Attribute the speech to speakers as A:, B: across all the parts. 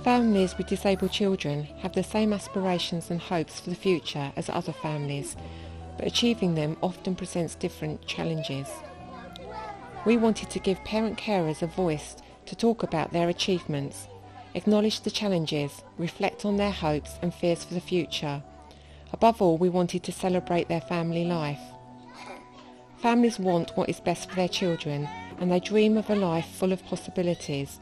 A: Families with disabled children have the same aspirations and hopes for the future as other families, but achieving them often presents different challenges. We wanted to give parent carers a voice to talk about their achievements, acknowledge the challenges, reflect on their hopes and fears for the future. Above all, we wanted to celebrate their family life. Families want what is best for their children, and they dream of a life full of possibilities.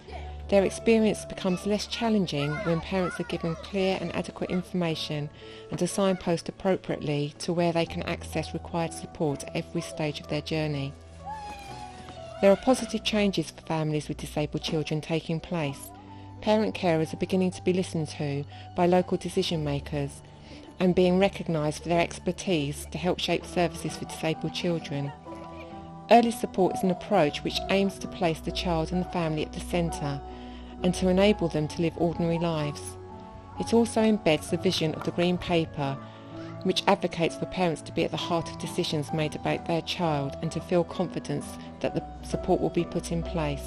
A: Their experience becomes less challenging when parents are given clear and adequate information and are signposted appropriately to where they can access required support at every stage of their journey. There are positive changes for families with disabled children taking place. Parent carers are beginning to be listened to by local decision makers and being recognised for their expertise to help shape services for disabled children. Early support is an approach which aims to place the child and the family at the centre and to enable them to live ordinary lives. It also embeds the vision of the Green Paper, which advocates for parents to be at the heart of decisions made about their child and to feel confidence that the support will be put in place.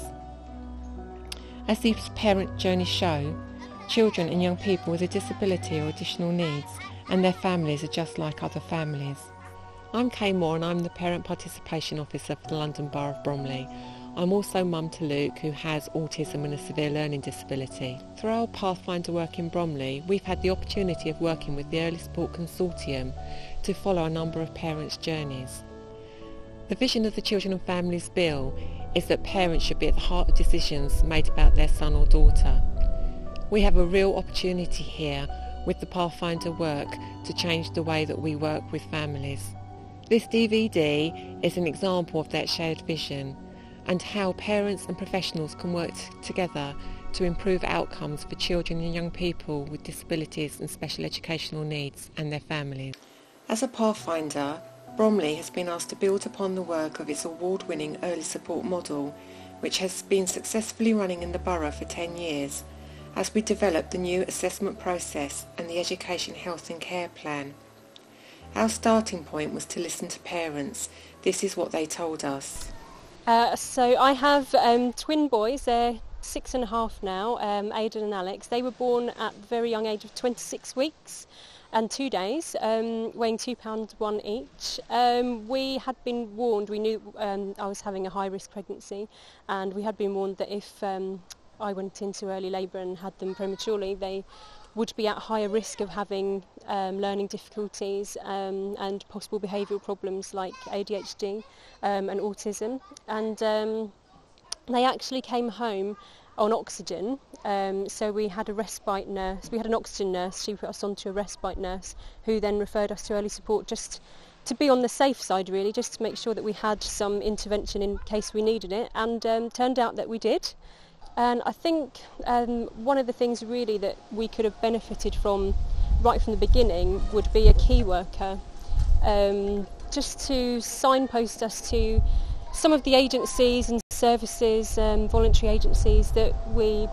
A: As these parent journeys show, children and young people with a disability or additional needs and their families are just like other families. I'm Kay Moore and I'm the Parent Participation Officer for the London Borough of Bromley. I'm also mum to Luke, who has autism and a severe learning disability. Through our Pathfinder work in Bromley, we've had the opportunity of working with the Early Support Consortium to follow a number of parents' journeys. The vision of the Children and Families Bill is that parents should be at the heart of decisions made about their son or daughter. We have a real opportunity here with the Pathfinder work to change the way that we work with families. This DVD is an example of that shared vision and how parents and professionals can work together to improve outcomes for children and young people with disabilities and special educational needs and their families. As a Pathfinder, Bromley has been asked to build upon the work of its award-winning early support model, which has been successfully running in the borough for 10 years, as we develop the new assessment process and the Education, Health and Care Plan. Our starting point was to listen to parents. This is what they told us.
B: So I have twin boys, they're 6.5 now, Aidan and Alex. They were born at the very young age of 26 weeks and 2 days, weighing £2.1 each. We had been warned, we knew I was having a high risk pregnancy, and we had been warned that if I went into early labour and had them prematurely, they would be at higher risk of having learning difficulties and possible behavioural problems like ADHD and autism. And they actually came home on oxygen, so we had a respite nurse, we had an oxygen nurse, she put us onto a respite nurse who then referred us to early support just to be on the safe side really, just to make sure that we had some intervention in case we needed it, and turned out that we did. And I think one of the things really that we could have benefited from right from the beginning would be a key worker, just to signpost us to some of the agencies and services, voluntary agencies that we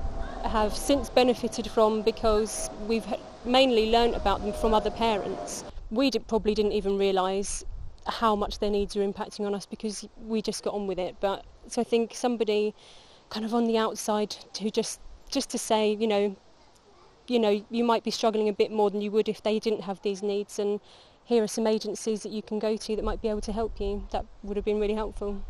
B: have since benefited from because we've mainly learnt about them from other parents. We probably didn't even realise how much their needs are impacting on us because we just got on with it. But so I think somebody kind of on the outside who just to say, you know, you might be struggling a bit more than you would if they didn't have these needs, and here are some agencies that you can go to that might be able to help you. That would have been really helpful.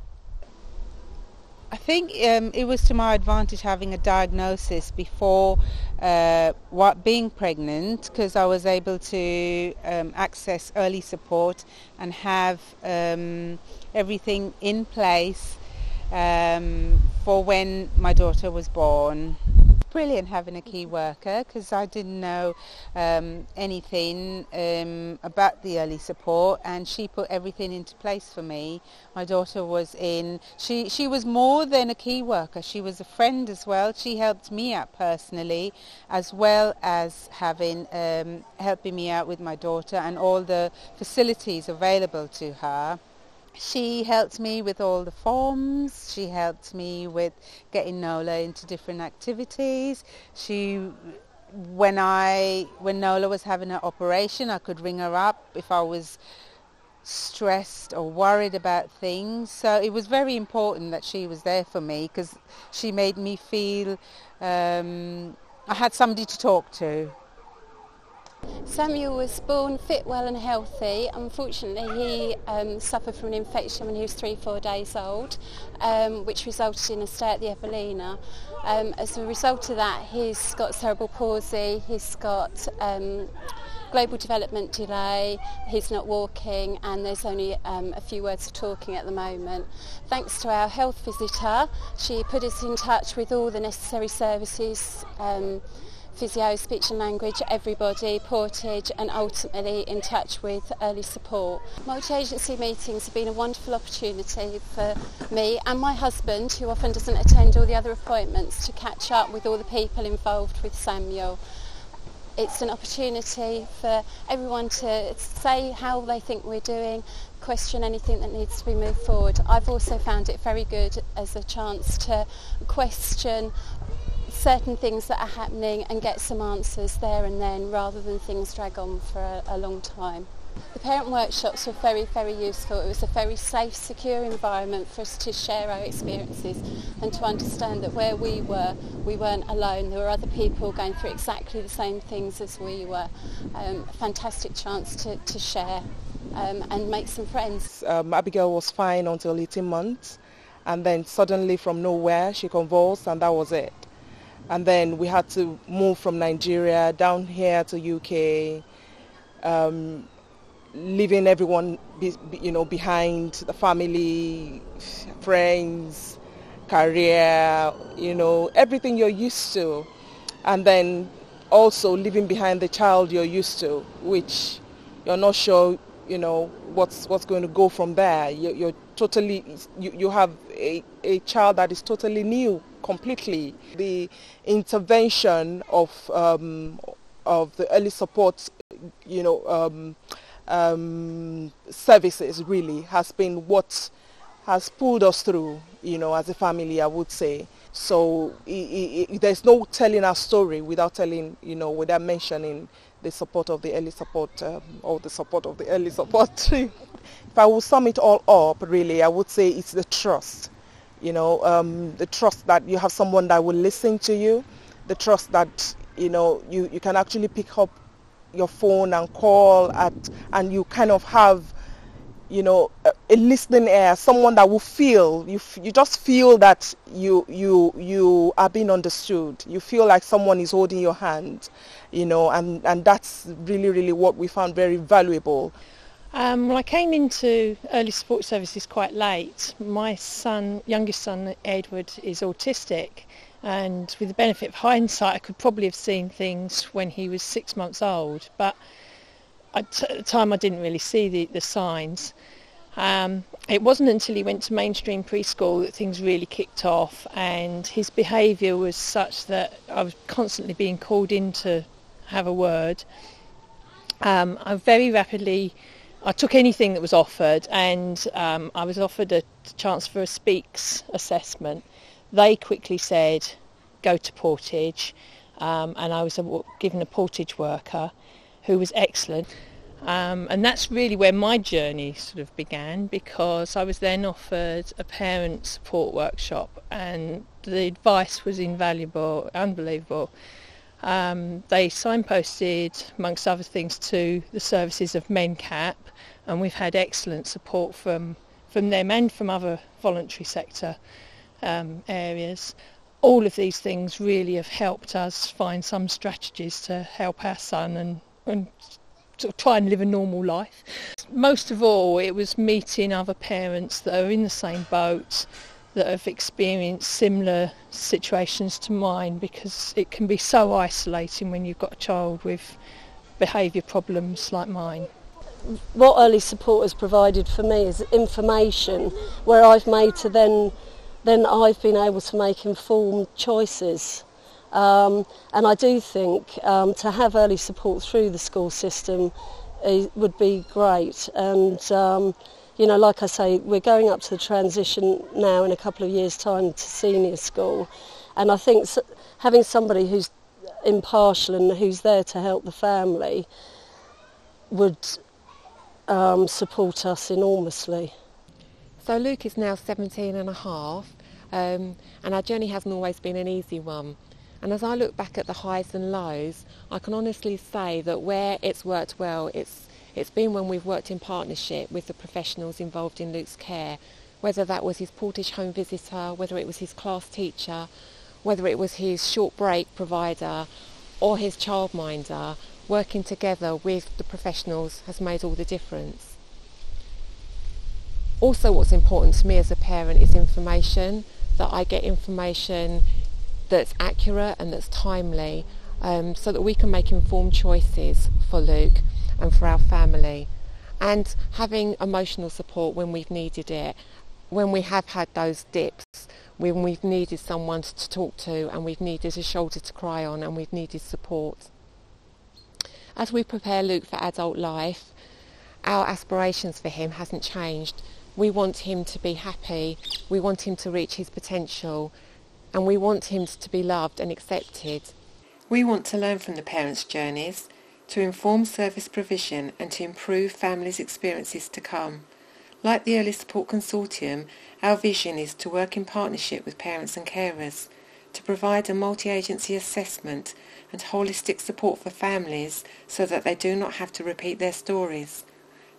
C: I think it was to my advantage having a diagnosis before being pregnant, because I was able to access early support and have everything in place for when my daughter was born. Brilliant having a key worker, because I didn't know anything about the early support, and she put everything into place for me. My daughter was she was more than a key worker, she was a friend as well. She helped me out personally, as well as having helping me out with my daughter and all the facilities available to her. She helped me with all the forms, she helped me with getting Nola into different activities. When Nola was having her operation, I could ring her up if I was stressed or worried about things. So it was very important that she was there for me, because she made me feel I had somebody to talk to.
D: Samuel was born fit, well and healthy. Unfortunately, he suffered from an infection when he was 3-4 days old, which resulted in a stay at the Evelina. As a result of that, he's got cerebral palsy, he's got global development delay, he's not walking, and there's only a few words of talking at the moment. Thanks to our health visitor, she put us in touch with all the necessary services, physio, speech and language, everybody, portage, and ultimately in touch with early support. Multi-agency meetings have been a wonderful opportunity for me and my husband, who often doesn't attend all the other appointments, to catch up with all the people involved with Samuel. It's an opportunity for everyone to say how they think we're doing, question anything that needs to be moved forward. I've also found it very good as a chance to question certain things that are happening and get some answers there and then, rather than things drag on for a long time. The parent workshops were very, very useful. It was a very safe, secure environment for us to share our experiences and to understand that where we weren't alone. There were other people going through exactly the same things as we were. A fantastic chance to share and make some friends.
E: Abigail was fine until 18 months, and then suddenly from nowhere she convulsed, and that was it. And then we had to move from Nigeria down here to UK, leaving everyone behind, the family, friends, career, everything you're used to. And then also leaving behind the child you're used to, which you're not sure, what's going to go from there. You have a child that is totally new, completely. The intervention of the early support, services really has been what has pulled us through, as a family, I would say. So there's no telling our story without without mentioning the support of the early support, or the support of the early support. If I would sum it all up, really, I would say it's the trust. The trust that you have someone that will listen to you, the trust that, you can actually pick up your phone and call and you kind of have, a listening ear, someone that will feel, you just feel that you are being understood. You feel like someone is holding your hand, and that's really, really what we found very valuable.
F: Well, I came into early support services quite late. My youngest son, Edward, is autistic, and with the benefit of hindsight, I could probably have seen things when he was 6 months old, but at the time I didn't really see the signs. It wasn't until he went to mainstream preschool that things really kicked off, and his behaviour was such that I was constantly being called in to have a word. I took anything that was offered, and I was offered a chance for a speaks assessment. They quickly said, go to Portage, and I was given a Portage worker who was excellent. And that's really where my journey sort of began, because I was then offered a parent support workshop, and the advice was invaluable, unbelievable. They signposted, amongst other things, to the services of MenCap, and we've had excellent support from them and from other voluntary sector areas. All of these things really have helped us find some strategies to help our son and sort of try and live a normal life. Most of all, it was meeting other parents that are in the same boat, that have experienced similar situations to mine, because it can be so isolating when you've got a child with behaviour problems like mine.
G: What early support has provided for me is information where I've made to then I've been able to make informed choices. And I do think to have early support through the school system would be great. And like I say, we're going up to the transition now in a couple of years' time to senior school, and I think having somebody who's impartial and who's there to help the family would support us enormously.
A: So Luke is now 17 and a half, and our journey hasn't always been an easy one. And as I look back at the highs and lows, I can honestly say that where it's worked well, it's been when we've worked in partnership with the professionals involved in Luke's care, whether that was his Portage home visitor, whether it was his class teacher, whether it was his short break provider or his childminder. Working together with the professionals has made all the difference. Also, what's important to me as a parent is information, that I get information that's accurate and that's timely, so that we can make informed choices for Luke and for our family. And having emotional support when we've needed it, when we have had those dips, when we've needed someone to talk to and we've needed a shoulder to cry on and we've needed support. As we prepare Luke for adult life, our aspirations for him hasn't changed. We want him to be happy, we want him to reach his potential, and we want him to be loved and accepted. We want to learn from the parents' journeys, to inform service provision and to improve families' experiences to come. Like the Early Support Consortium, our vision is to work in partnership with parents and carers, to provide a multi-agency assessment and holistic support for families so that they do not have to repeat their stories,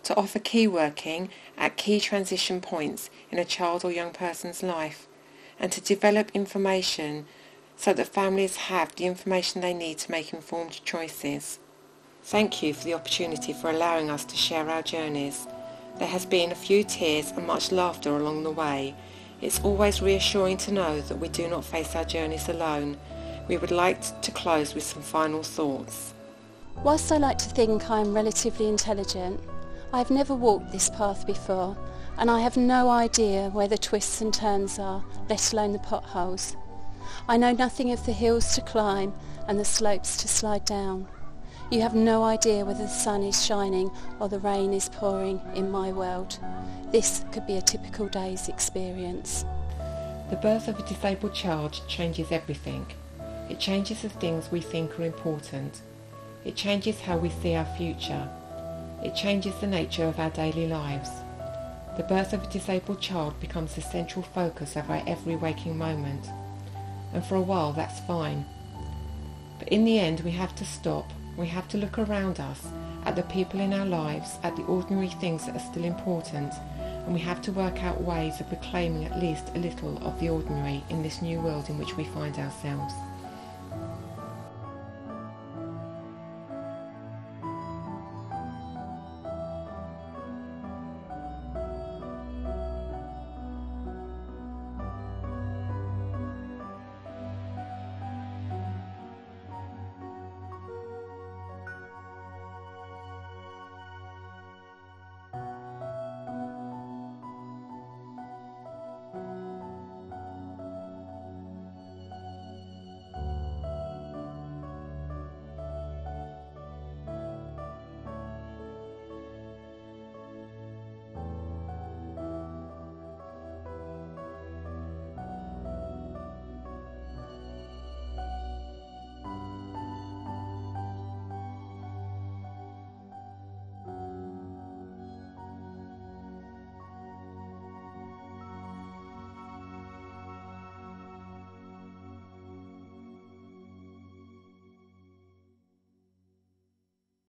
A: to offer key working at key transition points in a child or young person's life, and to develop information so that families have the information they need to make informed choices. Thank you for the opportunity for allowing us to share our journeys. There has been a few tears and much laughter along the way. It's always reassuring to know that we do not face our journeys alone. We would like to close with some final thoughts.
D: Whilst I like to think I am relatively intelligent, I have never walked this path before, and I have no idea where the twists and turns are, let alone the potholes. I know nothing of the hills to climb and the slopes to slide down. You have no idea whether the sun is shining or the rain is pouring in my world. This could be a typical day's experience.
A: The birth of a disabled child changes everything. It changes the things we think are important. It changes how we see our future. It changes the nature of our daily lives. The birth of a disabled child becomes the central focus of our every waking moment. And for a while that's fine. But in the end we have to stop. We have to look around us, at the people in our lives, at the ordinary things that are still important, and we have to work out ways of reclaiming at least a little of the ordinary in this new world in which we find ourselves.